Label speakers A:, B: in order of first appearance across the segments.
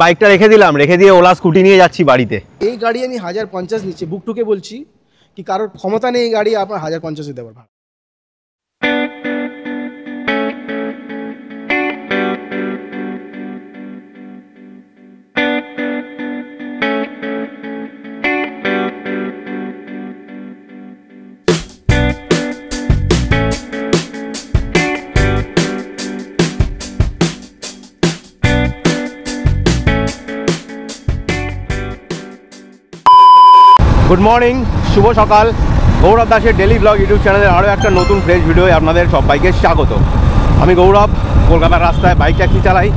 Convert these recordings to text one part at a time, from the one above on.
A: বাইকটা রেখে দিলাম, রেখে দিয়ে ওলা স্কুটি নিয়ে যাচ্ছি বাড়িতে।
B: এই গাড়ি আমি 1050 নিচ্ছি, বুকটুকে বলছি কি কারোর ক্ষমতা নেই এই গাড়ি আপনার 1050 দেওয়ার ভাড়া।
A: গুড মর্নিং, শুভ সকাল। গৌরব দাসের ডেলি ব্লগ ইউটিউব চ্যানেলের আরও একটা নতুন ফ্রেশ ভিডিওয় আপনাদের সবাইকে স্বাগত। আমি গৌরব, কলকাতার রাস্তায় বাইক ট্যাক্সি চালাই।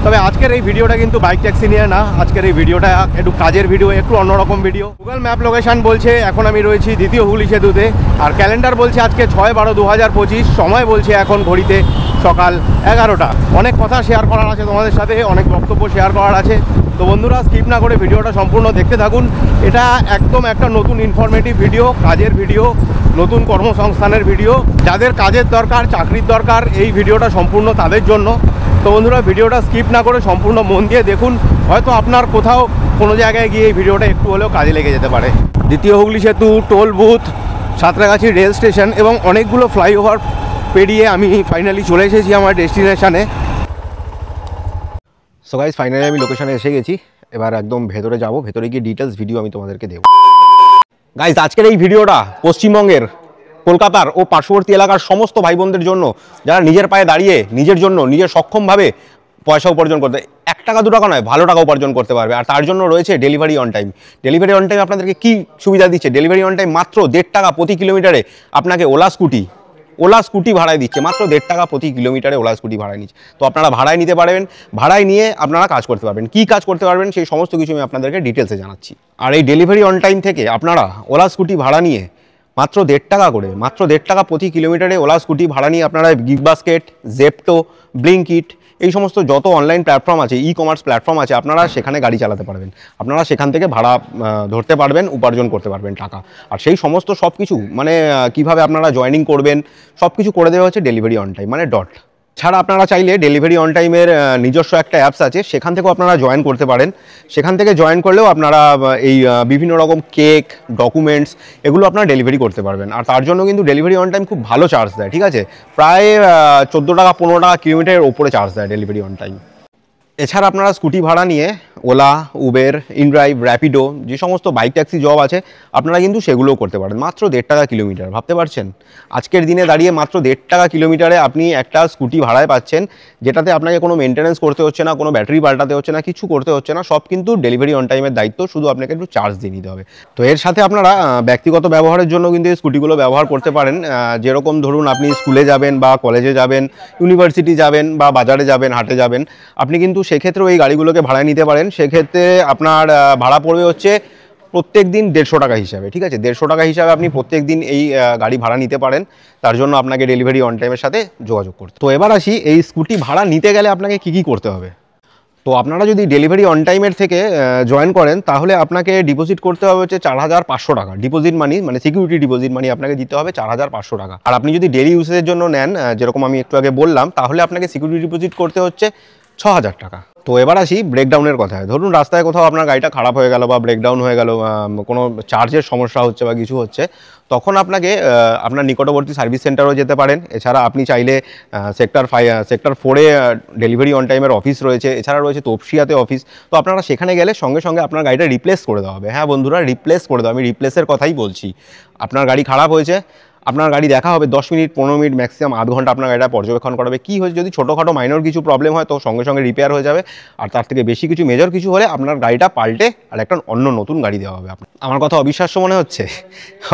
A: তবে আজকের এই ভিডিওটা কিন্তু বাইক ট্যাক্সি নিয়ে না, আজকের এই ভিডিওটা একটু কাজের ভিডিও, একটু অন্যরকম ভিডিও। গুগল ম্যাপ লোকেশান বলছে এখন আমি রয়েছি দ্বিতীয় হুগলি সেতুতে, আর ক্যালেন্ডার বলছে আজকে 6/12/2025, সময় বলছে এখন ঘড়িতে সকাল 11টা। অনেক কথা শেয়ার করার আছে তোমাদের সাথে, অনেক বক্তব্য শেয়ার করার আছে। তো বন্ধুরা, স্কিপ না করে ভিডিওটা সম্পূর্ণ দেখতে থাকুন। এটা একদম একটা নতুন ইনফরমেটিভ ভিডিও, কাজের ভিডিও, নতুন কর্মসংস্থানের ভিডিও। যাদের কাজের দরকার, চাকরির দরকার, এই ভিডিওটা সম্পূর্ণ তাদের জন্য। তো বন্ধুরা, ভিডিওটা স্কিপ না করে সম্পূর্ণ মন দিয়ে দেখুন। হয়তো আপনার কোথাও কোনো জায়গায় গিয়ে এই ভিডিওটা একটু হলেও কাজে লেগে যেতে পারে। দ্বিতীয় হুগলি সেতু, toll booth, Santragachi rail station এবং অনেকগুলো ফ্লাইওভার পেরিয়ে আমি ফাইনালি চলে এসেছি আমার ডেস্টিনেশানে। সো গাইস, ফাইনালি আমি লোকেশনে এসে গেছি। এবার একদম ভেতরে যাব, ভেতরে গিয়ে ডিটেলস ভিডিও আমি তোমাদেরকে দেবো। গাইস, আজকের এই ভিডিওটা পশ্চিমবঙ্গের, কলকাতার ও পার্শ্ববর্তী এলাকার সমস্ত ভাই বোনদের জন্য, যারা নিজের পায়ে দাঁড়িয়ে নিজের জন্য নিজের সক্ষমভাবে পয়সা উপার্জন করতে, 1 টাকা 2 টাকা নয়, ভালো টাকা উপার্জন করতে পারবে। আর তার জন্য রয়েছে delivery on time. Delivery on time আপনাদেরকে কী সুবিধা দিচ্ছে? ডেলিভারি অন টাইম মাত্র 1.5 টাকা প্রতি কিলোমিটারে আপনাকে ওলা স্কুটি ভাড়ায় দিচ্ছে। মাত্র 1.5 টাকা প্রতি কিলোমিটারে ওলা স্কুটি ভাড়ায় নিচ্ছে। তো আপনারা ভাড়ায় নিতে পারবেন, ভাড়ায় নিয়ে আপনারা কাজ করতে পারবেন। কী কাজ করতে পারবেন সেই সমস্ত কিছু আমি আপনাদেরকে ডিটেলসে জানাচ্ছি। আর এই ডেলিভারি অন টাইম থেকে আপনারা ওলা স্কুটি ভাড়া নিয়ে মাত্র 1.5 টাকা করে, মাত্র 1.5 টাকা প্রতি কিলোমিটারে ওলা স্কুটি ভাড়া নিয়ে আপনারা গিগ বাস্কেট, জেপ্টো, ব্লিঙ্কিট, এই সমস্ত যত অনলাইন প্ল্যাটফর্ম আছে, ই কমার্স প্ল্যাটফর্ম আছে, আপনারা সেখানে গাড়ি চালাতে পারবেন। আপনারা সেখান থেকে ভাড়া ধরতে পারবেন, উপার্জন করতে পারবেন টাকা। আর সেই সমস্ত সব কিছু মানে কিভাবে আপনারা জয়েনিং করবেন, সব কিছু করে দেওয়া হচ্ছে ডেলিভারি অন টাইম, মানে ডট। ছাড়া আপনারা চাইলে ডেলিভারি অন টাইমের নিজস্ব একটা অ্যাপস আছে, সেখান থেকেও আপনারা জয়েন করতে পারেন। সেখান থেকে জয়েন করলেও আপনারা এই বিভিন্ন রকম কেক, ডকুমেন্টস, এগুলো আপনারা ডেলিভারি করতে পারবেন। আর তার জন্য কিন্তু ডেলিভারি অন টাইম খুব ভালো চার্জ দেয়, ঠিক আছে? প্রায় 14 টাকা 15 টাকা কিলোমিটারের ওপরে চার্জ দেয় ডেলিভারি অন টাইম। এছাড়া আপনারা স্কুটি ভাড়া নিয়ে ওলা, উবের, ইনড্রাইভ, র্যাপিডো, যে সমস্ত বাইক ট্যাক্সি জব আছে আপনারা কিন্তু সেগুলোও করতে পারেন। মাত্র 1.5 টাকা কিলোমিটার, ভাবতে পারছেন? আজকের দিনে দাঁড়িয়ে মাত্র 1.5 টাকা কিলোমিটারে আপনি একটা স্কুটি ভাড়ায় পাচ্ছেন, যেটাতে আপনাকে কোনো মেনটেন্যান্স করতে হচ্ছে না, কোনো ব্যাটারি পাল্টাতে হচ্ছে না, কিছু করতে হচ্ছে না। সব কিন্তু ডেলিভারি অন টাইমের দায়িত্ব, শুধু আপনাকে একটু চার্জ দিয়ে নিতে হবে। তো এর সাথে আপনারা ব্যক্তিগত ব্যবহারের জন্য কিন্তু এই স্কুটিগুলো ব্যবহার করতে পারেন। যেরকম ধরুন, আপনি স্কুলে যাবেন বা কলেজে যাবেন, ইউনিভার্সিটি যাবেন বা বাজারে যাবেন, হাটে যাবেন, আপনি কিন্তু সেক্ষেত্রেও এই গাড়িগুলোকে ভাড়ায় নিতে পারেন। সেক্ষেত্রে আপনার ভাড়া পড়বে হচ্ছে প্রত্যেক দিন 150 টাকা হিসাবে, ঠিক আছে? 150 টাকা হিসাবে আপনি প্রত্যেক দিন এই গাড়ি ভাড়া নিতে পারেন। তার জন্য আপনাকে ডেলিভারি অন টাইমের সাথে যোগাযোগ করতে। তো এবার আসি, এই স্কুটি ভাড়া নিতে গেলে আপনাকে কী কী করতে হবে। তো আপনারা যদি ডেলিভারি অন টাইমের থেকে জয়েন করেন, তাহলে আপনাকে ডিপোজিট করতে হবে হচ্ছে 4500 টাকা। ডিপোজিট মানি, মানে সিকিউরিটি ডিপোজিট মানি আপনাকে দিতে হবে 4500 টাকা। আর আপনি যদি ডেলি ইউজের জন্য নেন, যেরকম আমি একটু আগে বললাম, তাহলে আপনাকে সিকিউরিটি ডিপোজিট করতে হচ্ছে 6000 টাকা। তো এবার আসি ব্রেকডাউনের কথায়। ধরুন রাস্তায় কোথাও আপনার গাড়িটা খারাপ হয়ে গেল বা ব্রেকডাউন হয়ে গেল, কোনো চার্জের সমস্যা হচ্ছে বা কিছু হচ্ছে, তখন আপনাকে আপনার নিকটবর্তী সার্ভিস সেন্টারও যেতে পারেন। এছাড়া আপনি চাইলে সেক্টর 4-এ ডেলিভারি অন টাইমের অফিস রয়েছে। এছাড়া রয়েছে তপসিয়াতে অফিস। তো আপনারা সেখানে গেলে সঙ্গে সঙ্গে আপনার গাড়িটা রিপ্লেস করে দেওয়া হবে। হ্যাঁ বন্ধুরা, রিপ্লেস করে দেওয়া, আমি রিপ্লেসের কথাই বলছি। আপনার গাড়ি খারাপ হয়েছে, আপনার গাড়ি দেখা হবে 10 মিনিট, 15 মিনিট, ম্যাক্সিমাম আধ ঘন্টা আপনার গাড়িটা পর্যবেক্ষণ করাবে। কী হয়েছে, যদি ছোটোখাটো মাইনর কিছু প্রবলেম হয় তো সঙ্গে সঙ্গে রিপেয়ার হয়ে যাবে। আর তার থেকে বেশি কিছু, মেজর কিছু হলে আপনার গাড়িটা পাল্টে আর একটা অন্য নতুন গাড়ি দেওয়া হবে আপনার। আমার কথা অবিশ্বাস্য মনে হচ্ছে?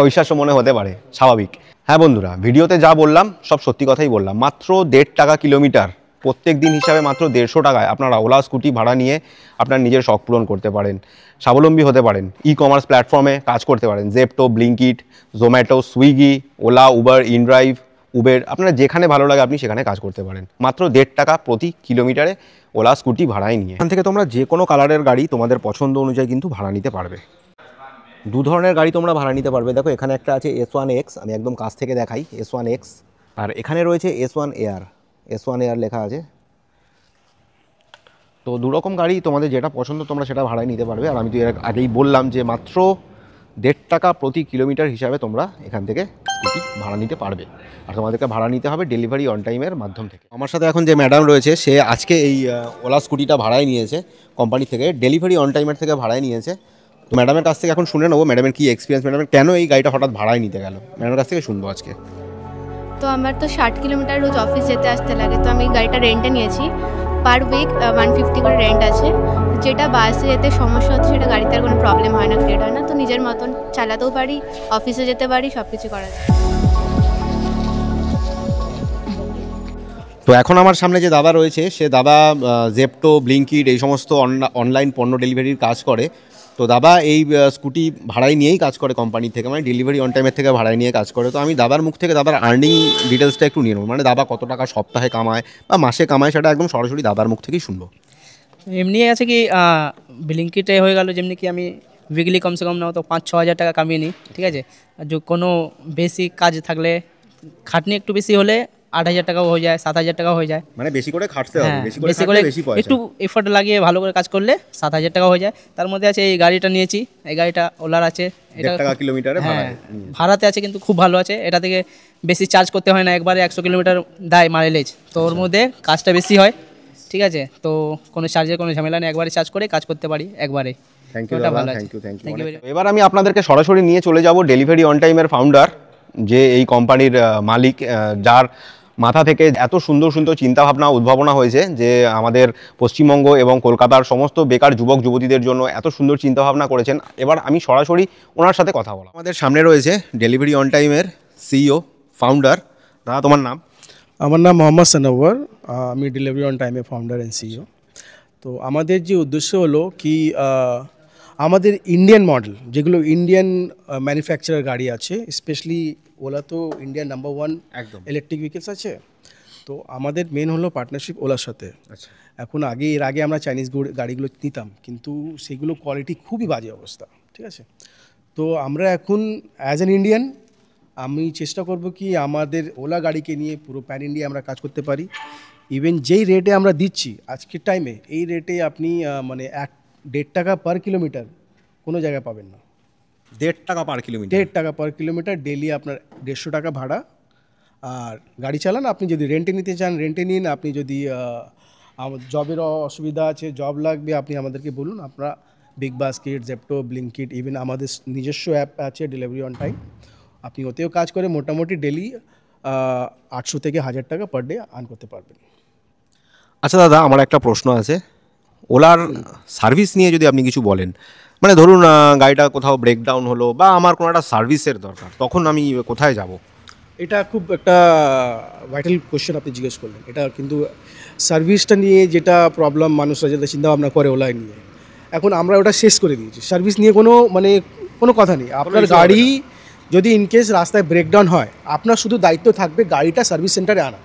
A: অবিশ্বাস্য মনে হতে পারে, স্বাভাবিক। হ্যাঁ বন্ধুরা, ভিডিওতে যা বললাম সব সত্যি কথাই বললাম। মাত্র 1.5 টাকা কিলোমিটার প্রত্যেক দিন হিসাবে মাত্র 150 টাকায় আপনারা ওলা স্কুটি ভাড়া নিয়ে আপনার নিজের শখ পূরণ করতে পারেন, স্বাবলম্বী হতে পারেন, ই কমার্স প্ল্যাটফর্মে কাজ করতে পারেন। Zepto, Blinkit, Zomato, Swiggy, OLA, Uber, inDrive, Uber, আপনার যেখানে ভালো লাগে আপনি সেখানে কাজ করতে পারেন। মাত্র 1.5 টাকা প্রতি কিলোমিটারে ওলা স্কুটি ভাড়ায় নিয়ে এখান থেকে তোমরা যে কোনো কালারের গাড়ি তোমাদের পছন্দ অনুযায়ী কিন্তু ভাড়া নিতে পারবে। 2 ধরনের গাড়ি তোমরা ভাড়া নিতে পারবে। দেখো, এখানে একটা আছে S1X, আমি একদম কাছ থেকে দেখাই, S1X। আর এখানে রয়েছে S1 Air, S1 Air লেখা আছে। তো দুরকম গাড়ি তোমাদের যেটা পছন্দ তোমরা সেটা ভাড়ায় নিতে পারবে। আর আমি তো এর আগেই বললাম যে মাত্র 1.5 টাকা প্রতি কিলোমিটার হিসাবে তোমরা এখান থেকে স্কুটি ভাড়া নিতে পারবে। আর তোমাদেরকে ভাড়া নিতে হবে ডেলিভারি অন টাইমের মাধ্যম থেকে। আমার সাথে এখন যে ম্যাডাম রয়েছে সে আজকে এই ওলা স্কুটিটা ভাড়ায় নিয়েছে কোম্পানি থেকে, ডেলিভারি অন টাইমের থেকে ভাড়ায় নিয়েছে। তো ম্যাডামের কাছ থেকে এখন শুনে নেবো ম্যাডামের কী এক্সপিরিয়েন্স, ম্যাডামের কেন এই গাড়িটা হঠাৎ ভাড়ায় নিতে গেল, ম্যাডামের কাছ থেকে শুনবো আজকে।
C: তো আমার তো 60 কিলোমিটার রোজ অফিস যেতে আসতে লাগে, তো আমি গাড়িটা রেন্টে নিয়েছি। পার উইক 150 করে রেন্ট আছে। যেটা বাসে যেতে সমস্যা হচ্ছে সেটা গাড়িতে আর কোনো প্রবলেম হয় না, ক্রিয়েট হয় না। তো নিজের মতন চালাতেও পারি, অফিসে যেতে পারি, সব কিছু করা যায়।
A: তো এখন আমার সামনে যে দাদা রয়েছে সে দাদা জেপ্টো, ব্লিঙ্কিট এই সমস্ত অনলাইন পণ্য ডেলিভারির কাজ করে। তো দাদা এই স্কুটি ভাড়ায় নিয়েই কাজ করে কোম্পানি থেকে, মানে ডেলিভারি অন টাইমের থেকে ভাড়ায় নিয়ে কাজ করে। তো আমি দাদার মুখ থেকে দাদার আর্নিং ডিটেলসটা একটু নিয়ে নেবো, মানে দাদা কত টাকা সপ্তাহে কামায় বা মাসে কামায় সেটা একদম সরাসরি দাদার মুখ থেকেই শুনবো।
D: এমনি আছে কি ব্লিঙ্কিটে হয়ে গেল, যেমনি কি আমি উইকলি কমসে কম নাও তো 5-6 হাজার টাকা কামিয়ে নিই, ঠিক আছে। আর যে কোনো বেসিক কাজ থাকলে, খাটনি একটু বেশি হলে 8,000 টাকাও হয়ে যায়, 7,000 টাকাও হয়ে যায়।
A: মানে বেশি করে খাটতে হবে,
D: হ্যাঁ,
A: বেশি করে
D: বেশি করে
A: বেশি পয়সা।
D: একটু এফোর্ট লাগিয়ে ভালো করে কাজ করলে 7,000 টাকা হয়ে যায়। তার মধ্যে আছে এই গাড়িটা নিয়েছি, এই গাড়িটা ওলার আছে, এটা
A: 1.5 টাকা কিলোমিটারে
D: হ্যাঁ ভাড়াতে আছে, কিন্তু খুব ভালো আছে। এটা থেকে বেশি চার্জ করতে হয় না, একবারে 100 কিলোমিটার দেয় মাইলেজ। তো ওর মধ্যে কাজটা বেশি হয়, ঠিক আছে। তো কোনো চার্জের কোনো ঝামেলা নেই, একবারে চার্জ করে কাজ করতে পারি একবারে।
A: থ্যাংক ইউ
D: ওটা
A: দাদা,
D: ভালো আছে।
A: Thank you, thank
D: Thank you very
A: you. এবার আমি আপনাদেরকে সরাসরি নিয়ে চলে যাব ডেলিভারি অন টাইমের ফাউন্ডার, যে এই কোম্পানির মালিক, যার মাথা থেকে এত সুন্দর সুন্দর চিন্তাভাবনা উদ্ভাবনা হয়েছে যে আমাদের পশ্চিমবঙ্গ এবং কলকাতার সমস্ত বেকার যুবক যুবতীদের জন্য এত সুন্দর চিন্তাভাবনা করেছেন। এবার আমি সরাসরি ওনার সাথে কথা বলা। আমাদের সামনে রয়েছে ডেলিভারি অন টাইমের সিইও, ফাউন্ডার। দাদা তোমার নাম?
B: আমার নাম মোহাম্মদ সানওয়ার, আমি ডেলিভারি অন টাইমে ফাউন্ডার অ্যান্ড সিইও। তো আমাদের যে উদ্দেশ্য হলো কি আমাদের ইন্ডিয়ান মডেল, যেগুলো ইন্ডিয়ান ম্যানুফ্যাকচারার গাড়ি আছে, স্পেশালি ওলা তো ইন্ডিয়ান নাম্বার 1
A: একদম
B: ইলেকট্রিক ভেহিকেলস আছে। তো আমাদের মেন হলো পার্টনারশিপ ওলার সাথে।
A: আচ্ছা,
B: এখন এর আগে আমরা চাইনিজ গাড়িগুলো নিতাম, কিন্তু সেগুলো কোয়ালিটি খুবই বাজে অবস্থা, ঠিক আছে। তো আমরা এখন অ্যাজ অ্যান ইন্ডিয়ান আমি চেষ্টা করব কি আমাদের ওলা গাড়িকে নিয়ে পুরো প্যান ইন্ডিয়া আমরা কাজ করতে পারি। ইভেন যেই রেটে আমরা দিচ্ছি আজকের টাইমে, এই রেটে আপনি মানে 1.5 টাকা পার কিলোমিটার কোনো জায়গায় পাবেন না।
A: 1.5 টাকা পার কিলোমিটার?
B: 1.5 টাকা পার কিলোমিটার, ডেলি আপনার 150 টাকা ভাড়া। আর গাড়ি চালান, আপনি যদি রেন্টে নিতে চান রেন্টে নিন, আপনি যদি জবের অসুবিধা আছে, জব লাগবে, আপনি আমাদেরকে বলুন। আমরা big basket, Zepto, Blinkit, even আমাদের নিজস্ব অ্যাপ আছে ডেলিভারি অন টাইম, আপনি ওতেও কাজ করে মোটামুটি ডেলি 800 থেকে 1000 টাকা পার ডে আর্ন করতে পারবেন।
A: আচ্ছা দাদা, আমার একটা প্রশ্ন আছে। ওলার সার্ভিস নিয়ে যদি আপনি কিছু বলেন, মানে ধরুন গাড়িটা কোথাও ব্রেকডাউন হলো বা আমার কোনো একটা সার্ভিসের দরকার, তখন আমি কোথায় যাব?
B: এটা খুব একটা ভাইটাল কোশ্চেন আপনি জিজ্ঞেস করলেন। এটা কিন্তু সার্ভিসটা নিয়ে যেটা প্রবলেম মানুষরা যেটা চিন্তাভাবনা করে ওলায় নিয়ে, এখন আমরা ওটা শেষ করে দিয়েছি। সার্ভিস নিয়ে কোনো কথা নেই। আপনার গাড়ি যদি ইনকেস রাস্তায় ব্রেকডাউন হয়, আপনার শুধু দায়িত্ব থাকবে গাড়িটা সার্ভিস সেন্টারে আনা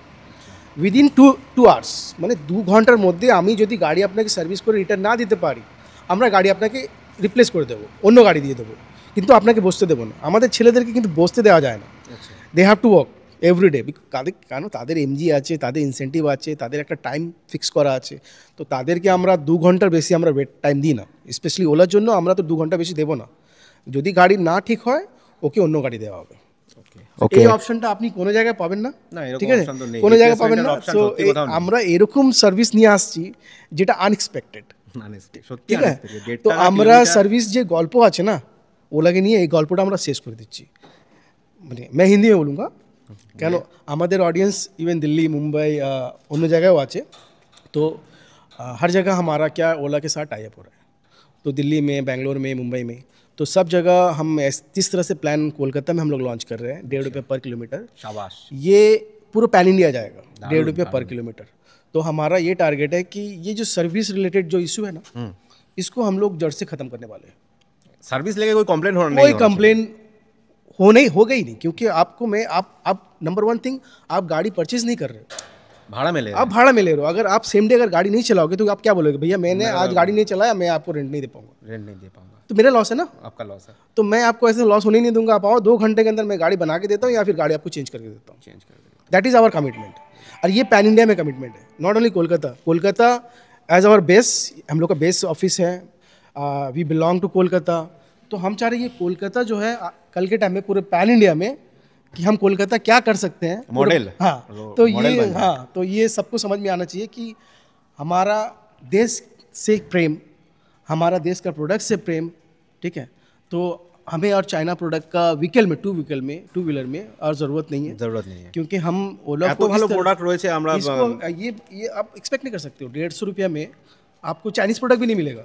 B: উইদিন 2 আওয়ার্স, মানে 2 ঘন্টার মধ্যে। আমি যদি গাড়ি আপনাকে সার্ভিস করে রিটার্ন না দিতে পারি, আমরা গাড়ি আপনাকে রিপ্লেস করে দেবো, অন্য গাড়ি দিয়ে দেবো, কিন্তু আপনাকে বসতে দেবো না। আমাদের ছেলেদেরকে কিন্তু বসতে দেওয়া যায় না। They have to work everyday, কেন তাদের এমজি আছে, তাদের ইনসেন্টিভ আছে, তাদের একটা টাইম ফিক্স করা আছে। তো তাদেরকে আমরা 2 ঘন্টার বেশি আমরা ওয়েট টাইম দিই না। স্পেশালি ওলার জন্য আমরা তো 2 ঘন্টা বেশি দেবো না। যদি গাড়ি না ঠিক হয়, ওকে অন্য গাড়ি দেওয়া হবে।
A: ওকে,
B: এই অপশনটা আপনি কোনো জায়গায় পাবেন না, ঠিক আছে, কোনো জায়গায় পাবেন না। সো আমরা এরকম সার্ভিস নিয়ে আসছি যেটা আনএক্সপেক্টেড, ঠিক আছে। তো আমরা সার্ভিস যে গল্প আছে না ওলাকে নিয়ে, এই গল্পটা আমরা শেষ করে দিচ্ছি। মানে मैं हिंदी में बोलूँगा, কেন আমাদের অডিয়েন্স इवन दिल्ली, मुंबई, अन्य जगह আছে। तो हर जगह हमारा क्या ओला के साथ टाई अप हो रहा है। तो दिल्ली में, बेंगलोर में, मुंबई में, तो सब जगह हम जिस तरह से प्लान कोलकाता में हम लोग लॉन्च कर रहे हैं, 1.5 रुपये पर किलोमीटर।
A: शाबाश।
B: ये पूरा पैन इंडिया जाएगा 1.5 रुपये पर किलोमीटर। तो हमारा ये टारगेट है कि ये जो सर्विस रिलेटेड जो इशू है ना, इसको हम लोग जड़ से ख़त्म करने वाले हैं।
A: सर्विस लेके कोई कंप्लेन
B: कोई कंप्लेन हो गई नहीं, क्योंकि आपको आप नंबर 1 थिंग, आप गाड़ी परचेज नहीं कर रहे हो,
A: भाड़ा में ले रहे
B: आप भाड़ा में ले रहे हो। अगर आप सेम डे अगर गाड़ी नहीं चलाओगे तो आप क्या बोलोगे, भैया मैंने आज गाड़ी नहीं चलाया, मैं आपको रेंट नहीं दे पाऊंगा, तो मेरा लॉस है ना,
A: आपका लॉस है।
B: तो मैं आपको ऐसे लॉस होने नहीं दूंगा। आप आओ, 2 घंटे के अंदर मैं गाड़ी बना के देता हूँ, या फिर गाड़ी आपको चेंज करके देता हूँ। That is our commitment. और ये पैन इंडिया में कमिटमेंट है, not only Kolkata. As our base, हम लोग का बेस ऑफिस है, वी बिलोंग टू कोलकाता। तो हम चाह रहे हैं ये कोलकाता जो है कल के टाइम में पूरे पैन इंडिया में कि हम कोलकाता क्या कर सकते हैं,
A: मॉडल।
B: हाँ, तो ये हाँ, तो ये सबको समझ में आना चाहिए कि हमारा देश से प्रेम, हमारा देश का प्रोडक्ट से प्रेम, ठीक है। तो हमें और चाइना प्रोडक्ट का टू व्हीलर में और ज़रूरत नहीं है, क्योंकि हम ओला को
A: ভালো প্রোডাক্ট রয়েছে আমরা
B: इसको ये आप एक्सपेक्ट नहीं कर सकते हो 150 रुपया में आपको चाइनीज़ प्रोडक्ट भी नहीं मिलेगा।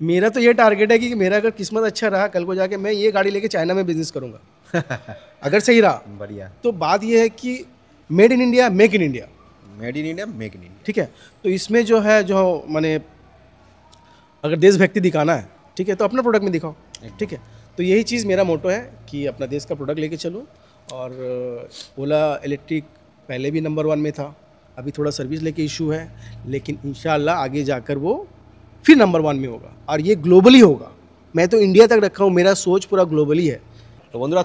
B: मेरा तो ये टारगेट है कि मेरा अगर किस्मत अच्छा रहा, कल को जाके मैं ये गाड़ी लेके चाइना में बिजनेस करूँगा अगर सही रहा।
A: बढ़िया।
B: तो बात ये है कि made in India, make in India,
A: made in India, make in India,
B: ठीक है। तो इसमें जो है जो मैंने अगर देशभक्ति दिखाना है, ठीक है, तो अपना प्रोडक्ट में दिखाओ, ठीक है। तो यही चीज़ मेरा मोटो है कि अपना देश का प्रोडक्ट लेके चलो। और ओला इलेक्ट्रिक पहले भी नंबर 1 में था, अभी थोड़ा सर्विस लेके इशू है, लेकिन इंशाल्लाह आगे जाकर वो फिर नंबर 1 में होगा और ये ग्लोबली होगा। मैं तो इंडिया तक रखा हूँ, मेरा सोच पूरा ग्लोबली है।
A: তো বন্ধুরা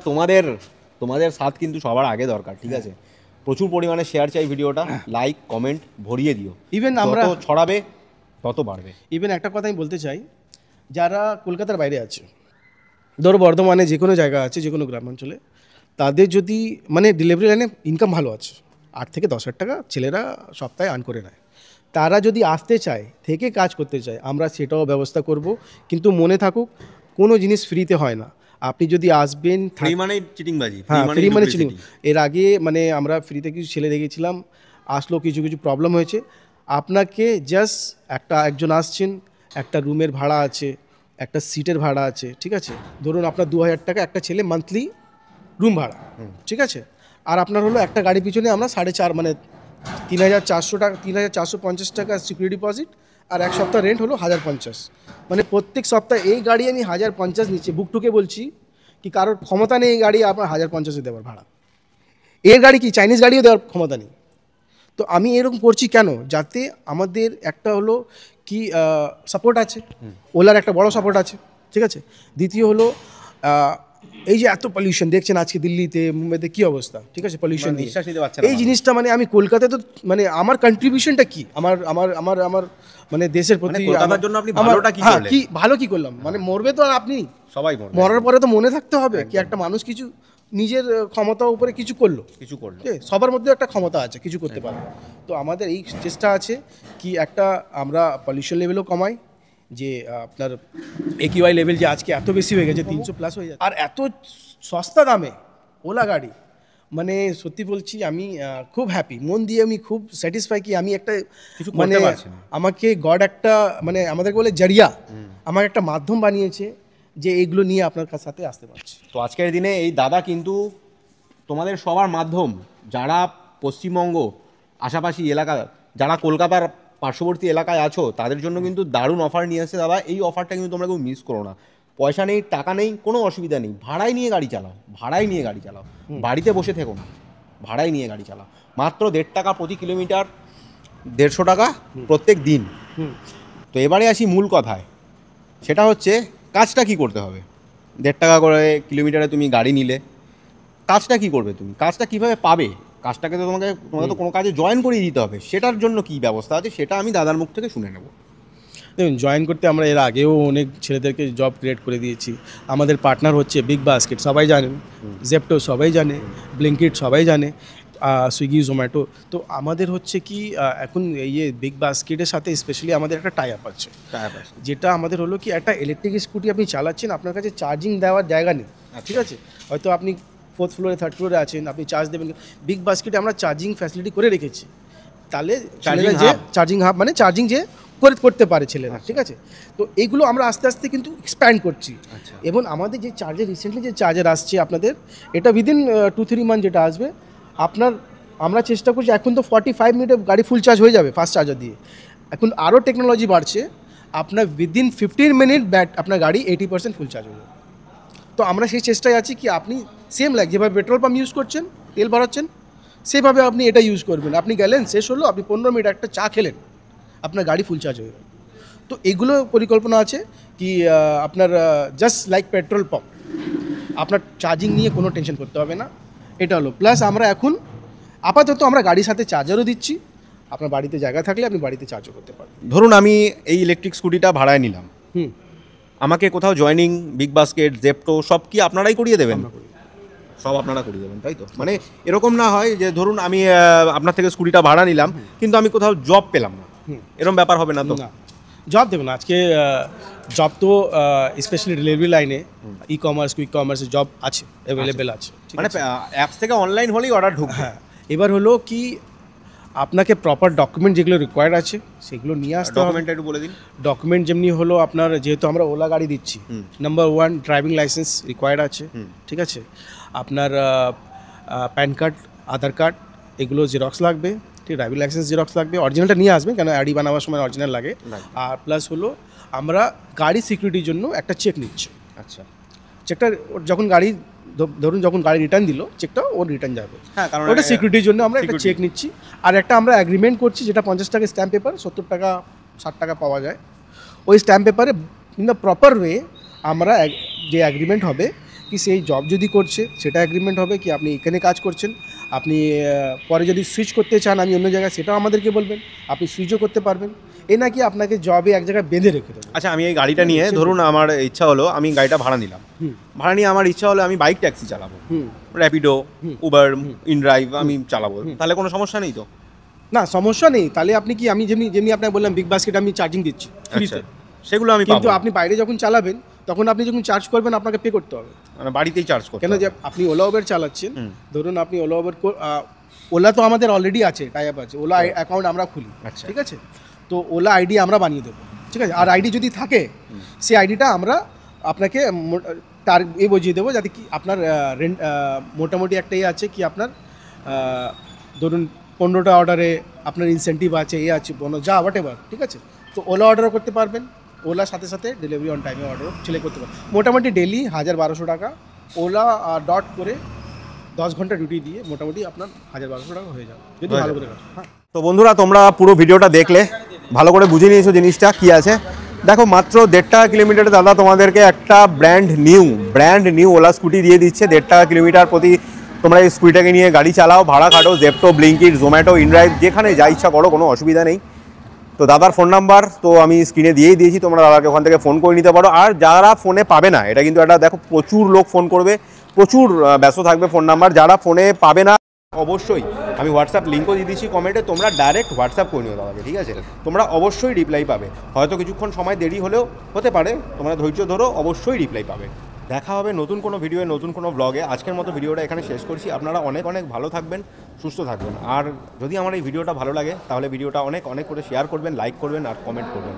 A: তোমাদের সাথ কিন্তু সবার আগে দরকার, ঠিক আছে। প্রচুর পরিমাণে শেয়ার চাই ভিডিওটা, লাইক কমেন্ট ভরিয়ে দিও।
B: ইভেন আমরা
A: যত ছড়াবে তত বাড়বে।
B: ইভেন একটা কথা আমি বলতে চাই, যারা কলকাতার বাইরে আছে, ধরো বর্ধমানে যে কোনো জায়গা আছে, যে কোনো গ্রামাঞ্চলে, তাদের যদি মানে ডেলিভারি লাইনে ইনকাম ভালো আছে, 8 থেকে 10 হাজার টাকা ছেলেরা সপ্তাহে আর্ন করে নেয়, তারা যদি আসতে চায়, থেকে কাজ করতে চায়, আমরা সেটাও ব্যবস্থা করব। কিন্তু মনে থাকুক কোনো জিনিস ফ্রিতে হয় না। আপনি যদি আসবেন,
A: ফ্রি মানে চিটিংবাজি,
B: হ্যাঁ, ফ্রি মানে চিটিং। এর আগে মানে আমরা ফ্রিতে কিছু ছেলে দেখেছিলাম, আসলো, কিছু প্রবলেম হয়েছে। আপনাকে জাস্ট একজন আসছেন, একটা রুমের ভাড়া আছে, একটা সিটের ভাড়া আছে, ঠিক আছে, ধরুন আপনার 2000 টাকা একটা ছেলে মান্থলি রুম ভাড়া, ঠিক আছে। আর আপনার হলো একটা গাড়ি পিছনে আমরা 4.5 মানে 3400 টাকা, 3450 টাকা সিকিউরিটি ডিপোজিট, আর এক সপ্তাহ রেন্ট হলো 1050। মানে প্রত্যেক সপ্তাহে এই গাড়ি আমি 1050 নিচ্ছি, বুকটুকে বলছি কি কারোর ক্ষমতা নেই এই গাড়ি আপনার 1050 দেওয়ার ভাড়া। এর গাড়ি কি চাইনিজ গাড়িও দেওয়ার ক্ষমতা নেই। তো আমি এরকম করছি কেন, যাতে আমাদের একটা হলো কি সাপোর্ট আছে, ওলার একটা বড় সাপোর্ট আছে, ঠিক আছে। দ্বিতীয় হলো এই যে এত পলিউশন দেখছেন আজকে দিল্লিতে, মুম্বাইতে কী অবস্থা, ঠিক আছে, পলিউশন
A: নিঃশ্বাস নিতে পারছে না
B: এই জিনিসটা। মানে আমি কলকাতায় তো মানে আমার কন্ট্রিবিউশনটা কি, আমার আমার আমার আমার মানে দেশের প্রতি
A: কলকাতার জন্য আপনি ভালোটা কি করলেন?
B: কি ভালো কি করলাম, মানে মরবে তো আর আপনি,
A: সবাই মরবে,
B: মরার পরে তো মনে থাকতে হবে কি একটা মানুষ কিছু নিজের ক্ষমতার উপরে কিছু করলো, সবার মধ্যে একটা ক্ষমতা আছে, কিছু করতে পারে। তো আমাদের এই চেষ্টা আছে কি একটা আমরা পলিউশন লেভেলও কমাই, যে আপনার AQI লেভেল যে আজকে এত বেশি হয়ে গেছে, 300+ হয়ে যাচ্ছে, আর এত সস্তা দামে ওলা গাড়ি, মানে সত্যি বলছি আমি খুব হ্যাপি, মন দিয়ে আমি খুব স্যাটিসফাই কি আমি একটা মানে আমাকে গড একটা মানে আমাদেরকে বলে জরিয়া, আমার একটা মাধ্যম বানিয়েছে যে এইগুলো নিয়ে আপনার সাথে আসতে পারছি।
A: তো আজকের দিনে এই দাদা কিন্তু তোমাদের সবার মাধ্যম, যারা পশ্চিমবঙ্গ আশাপাশি এলাকা, যারা কলকাতার পার্শ্ববর্তী এলাকায় আছো, তাদের জন্য কিন্তু দারুণ অফার নিয়ে আসছে দাদা। এই অফারটা কিন্তু তোমরা কেউ মিস করো না। পয়সা নেই, টাকা নেই, কোনো অসুবিধা নেই, ভাড়ায় নিয়ে গাড়ি চালাও, বাড়িতে বসে থেকো না, ভাড়ায় নিয়ে গাড়ি চালাও। মাত্র 1.5 টাকা প্রতি কিলোমিটার, 150 টাকা প্রত্যেক দিন। তো এবারে আসি মূল কথায়, সেটা হচ্ছে কাজটা কি করতে হবে। 1.5 টাকা করে কিলোমিটারে তুমি গাড়ি নিলে কাজটা কি করবে, তুমি কাজটা কিভাবে পাবে, কাজটাকে তো তোমাকে তো কোনো কাজে জয়েন করিয়ে দিতে হবে। সেটার জন্য কি ব্যবস্থা আছে সেটা আমি দাদার মুখ থেকে শুনে নেব।
B: দেখুন, জয়েন করতে আমরা এর আগেও অনেক ছেলেদেরকে জব ক্রিয়েট করে দিয়েছি। আমাদের পার্টনার হচ্ছে বিগ বাস্কেট, সবাই জানেন, জেপ্টো সবাই জানে, ব্লিঙ্কিট সবাই জানে, সুইগি, জোম্যাটো। তো আমাদের হচ্ছে কি এখন এই বিগ বাস্কেটের সাথে স্পেশালি আমাদের একটা টাই আপ আছে, যেটা আমাদের হলো কি একটা ইলেকট্রিক স্কুটি আপনি চালাচ্ছেন, আপনার কাছে চার্জিং দেওয়ার জায়গা নেই, ঠিক আছে, হয়তো আপনি 4th ফ্লোরে 3rd ফ্লোরে আছেন, আপনি চার্জ দেবেন, বিগ বাস্কেটে আমরা চার্জিং ফ্যাসিলিটি করে রেখেছি। তাহলে চার্জিং হাব মানে চার্জিং যে করতে পারে ছেলেরা, ঠিক আছে। তো এইগুলো আমরা আস্তে আস্তে কিন্তু এক্সপ্যান্ড করছি। এবং আমাদের যে চার্জার রিসেন্টলি যে চার্জার আসছে আপনাদের, এটা উইদিন 2-3 মান্থ যেটা আসবে আপনার, আমরা চেষ্টা করছি, এখন তো 45 মিনিটে গাড়ি ফুল চার্জ হয়ে যাবে ফাস্ট চার্জার দিয়ে। এখন আরও টেকনোলজি বাড়ছে, আপনার উইদিন 15 মিনিট আপনার গাড়ি 80% ফুল চার্জ হয়ে যাবে। তো আমরা সেই চেষ্টায় আছি কি আপনি সেম লাইক যেভাবে পেট্রোল পাম্প ইউজ করছেন, তেল ভরাচ্ছেন, সেভাবে আপনি এটা ইউজ করবেন। আপনি গেলেন, শেষ হলো, আপনি 15 মিনিট একটা চা খেলেন, আপনার গাড়ি ফুল চার্জ হয়ে গেল। তো এগুলো পরিকল্পনা আছে কি আপনার জাস্ট লাইক পেট্রোল পাম্প, আপনার চার্জিং নিয়ে কোনো টেনশন করতে হবে না। এটা হলো প্লাস আমরা এখন আপাতত আমরা গাড়ির সাথে চার্জারও দিচ্ছি, আপনার বাড়িতে জায়গা থাকলে আপনি বাড়িতে চার্জও করতে পারেন।
A: ধরুন আমি এই ইলেকট্রিক স্কুটিটা ভাড়ায় নিলাম,
B: হুম,
A: আমাকে কোথাও জয়েনিং, বিগ বাস্কেট, জেপ্টো সব কি আপনারাই করিয়ে দেবেন?
B: আমরা করি।
A: সব আপনারা করিয়ে দেবেন, তাই তো? মানে এরকম না হয় যে ধরুন আমি আপনার থেকে স্কুটিটা ভাড়া নিলাম কিন্তু আমি কোথাও জব পেলাম না, এরকম ব্যাপার হবে না তো?
B: না, জব দেখুন আজকে জব তো স্পেশালি ডেলিভারি লাইনে ই কমার্স, কুইক কমার্সে জব আছে, অ্যাভেলেবেল আছে। ঠিক
A: মানে
B: আছে?
A: অ্যাপস থেকে অনলাইন হলেই অর্ডার ঢুকবে?
B: হ্যাঁ, এবার হলো কি আপনাকে প্রপার ডকুমেন্ট যেগুলো রিকোয়ার্ড আছে সেগুলো নিয়ে আসতে হবে।
A: ডকুমেন্টটা একটু বলে দিন।
B: ডকুমেন্ট যেমনি হলো আপনার, যেহেতু আমরা ওলা গাড়ি দিচ্ছি, নাম্বার 1 ড্রাইভিং লাইসেন্স রিকোয়ার্ড আছে, ঠিক আছে? আপনার প্যান কার্ড, আধার কার্ড এগুলো জেরক্স লাগবে, ঠিক, ড্রাইভিং লাইসেন্স জেরক্স লাগবে, অরিজিনালটা নিয়ে আসবেন কেন আইডি বানাবার সময় অরিজিনাল লাগে। আর প্লাস হলো আমরা গাড়ি সিকিউরিটির জন্য একটা চেক নিচ্ছি।
A: আচ্ছা,
B: চেকটা যখন গাড়ি ধরুন যখন গাড়ি রিটার্ন দিল, চেকটা ওর রিটার্ন যাবে,
A: হ্যাঁ, কারণ
B: ওটা সিকিউরিটির জন্য আমরা একটা চেক নিচ্ছি। আর একটা আমরা অ্যাগ্রিমেন্ট করছি, যেটা 50 টাকা স্ট্যাম্প পেপার, 70 টাকা 60 টাকা পাওয়া যায়। ওই স্ট্যাম্প পেপারে ইন দ্য প্রপার ওয়ে আমরা যে অ্যাগ্রিমেন্ট হবে কি সেই জব যদি করছে সেটা অ্যাগ্রিমেন্ট হবে কি আপনি এখানে কাজ করছেন, আপনি পরে যদি সুইচ করতে চান আমি অন্য জায়গায়, সেটাও আমাদেরকে বলবেন, আপনি সুইচও করতে পারবেন। এ নাকি আপনাকে জবে এক জায়গায় বেঁধে রেখে দেবো।
A: আচ্ছা, আমি এই গাড়িটা নিয়ে ধরুন আমার ইচ্ছা হলো আমি গাড়িটা ভাড়া নিলাম, ভাড়া নিয়ে আমার ইচ্ছা হলো আমি বাইক ট্যাক্সি চালাবো, র্যাপিডো, উবার, ইনড্রাইভ আমি চালাবো, তাহলে কোনো সমস্যা নেই তো?
B: না, সমস্যা নেই। তাহলে আপনি কি, আমি যেমনি আপনাকে বললাম বিগ বাস্কেট আমি চার্জিং দিচ্ছি ফ্রিতে,
A: সেগুলো আমি
B: কিন্তু
A: পাবো।
B: আপনি বাইরে যখন চালাবেন তখন আপনি যখন চার্জ করবেন আপনাকে পে করতে হবে,
A: মানে বাড়িতেই চার্জ করতে
B: কেন যে আপনি ওলা উবের চালাচ্ছেন। ধরুন আপনি ওলা উবের, ওলা তো আমাদের অলরেডি আছে, টাই আপ আছে, ওলা অ্যাকাউন্ট আমরা খুলি, ঠিক আছে? তো ওলা আইডি আমরা বানিয়ে দেবো, ঠিক আছে? আর আইডি যদি থাকে সেই আইডিটা আমরা আপনাকে তার বুঝিয়ে দেবো, যাতে কি আপনার রেন্ট মোটামুটি একটাই আছে কি আপনার ধরুন 15টা অর্ডারে আপনার ইনসেন্টিভ আছে, আছে বোনাস, যা হোয়াট এভার, ঠিক আছে? তো ওলা অর্ডারও করতে পারবেন, ওলার সাথে সাথে ডেলিভারি অন টাইমে অর্ডারও ছেলে করতে পারবেন। মোটামুটি ডেলি 1000-1200 টাকা ওলা ডট করে 10 ঘন্টা ডিউটি দিয়ে মোটামুটি আপনার 1000-1200 টাকা হয়ে যাবে যদি ভালো করে কাজ। হ্যাঁ,
A: তো বন্ধুরা তোমরা পুরো ভিডিওটা দেখলে ভালো করে বুঝে নিয়েছো জিনিসটা কি আছে। দেখো মাত্র 1.5 টাকা কিলোমিটারে দাদা তোমাদেরকে একটা ব্র্যান্ড নিউ ওলা স্কুটি দিয়ে দিচ্ছে। 1.5 টাকা কিলোমিটার প্রতি তোমরা এই স্কুটিটাকে নিয়ে গাড়ি চালাও, ভাড়া খাটো, জেপ্টো, ব্লিঙ্কিট, জোম্যাটো, ইনড্রাইভ যেখানে যা ইচ্ছা করো, কোনো অসুবিধা নেই। তো দাদার ফোন নাম্বার তো আমি স্ক্রিনে দিয়েই দিয়েছি, তোমরা দাদাকে ওখান থেকে ফোন করে নিতে পারো। আর যারা ফোনে পাবে না, এটা কিন্তু একটা দেখো প্রচুর লোক ফোন করবে, প্রচুর ব্যস্ত থাকবে ফোন নাম্বার, যারা ফোনে পাবে না অবশ্যই আমি হোয়াটসঅ্যাপ লিঙ্কও দিয়ে দিচ্ছি কমেন্টে, তোমরা ডাইরেক্ট হোয়াটসঅ্যাপ করে নিও দাদাকে, ঠিক আছে? তোমরা অবশ্যই রিপ্লাই পাবে, হয়তো কিছুক্ষণ সময় দেরি হলেও হতে পারে, তোমরা ধৈর্য ধরো, অবশ্যই রিপ্লাই পাবে। দেখা হবে নতুন কোনো ভিডিওয়ে, নতুন কোনো ব্লগে। আজকের মতো ভিডিওটা এখানে শেষ করছি। আপনারা অনেক অনেক ভালো থাকবেন, সুস্থ থাকবেন। আর যদি আমার এই ভিডিওটা ভালো লাগে তাহলে ভিডিওটা অনেক অনেক করে শেয়ার করবেন, লাইক করবেন আর কমেন্ট করবেন।